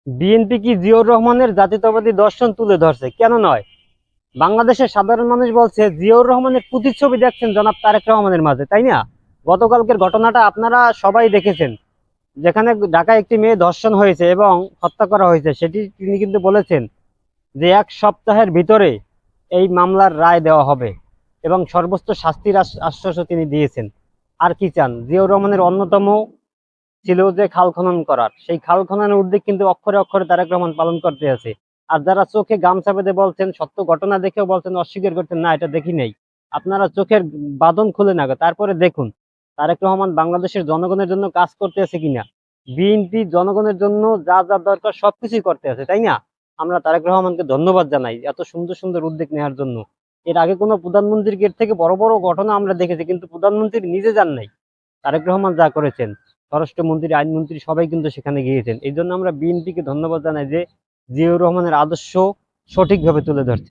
BNP কি জিয়াউর রহমানের জাতীয়তাবাদী দর্শন তুলে ধরছে? কেন নয়? বাংলাদেশের সাধারণ মানুষ বলছে জিয়াউর রহমানের প্রতিচ্ছবি দেখছেন জনাব তারেক রহমানের মাঝে, তাই না? গতকালকের ঘটনাটা আপনারা সবাই দেখেছেন, যেখানে ঢাকায় একটি মেয়ে ধর্ষণ হয়েছে এবং হত্যা করা হয়েছে, সেটি তিনি কিন্তু বলেছেন যে 1 সপ্তাহের ভিতরে এই মামলার রায় দেওয়া হবে এবং সর্বোচ্চ শাস্তির আশ্বাসও তিনি দিয়েছেন। আর কি চান? জিয়াউর রহমানের অন্যতম ছিল যে খাল খনন করার, সেই খাল খননের উদ্যোগ কিন্তু অক্ষরে অক্ষরে তারেক রহমান পালন করতে আছে। আর যারা চোখে গামছা বেঁধে বলছেন, সত্য ঘটনা দেখেও বলছেন, অস্বীকার করছেন না এটা দেখি নেই, আপনারা চোখের বাঁধন খুলে না তারপরে দেখুন তারেক রহমান বাংলাদেশের জনগণের জন্য কাজ করতে আছে কিনা। বিএনপি জনগণের জন্য যা যা দরকার সবকিছুই করতে আছে, তাই না? আমরা তারেক রহমানকে ধন্যবাদ জানাই এত সুন্দর সুন্দর উদ্যোগ নেওয়ার জন্য। এর আগে কোনো প্রধানমন্ত্রীর গেট থেকে বড় বড় ঘটনা আমরা দেখেছি, কিন্তু প্রধানমন্ত্রী নিজে যান নাই। তারেক রহমান যা করেছেন, স্বরাষ্ট্রমন্ত্রী, আইনমন্ত্রী সবাই কিন্তু সেখানে গিয়েছেন। এই জন্য আমরা বিএনপিকে ধন্যবাদ জানাই যে জিয়াউর রহমানের আদর্শ সঠিকভাবে তুলে ধরছে।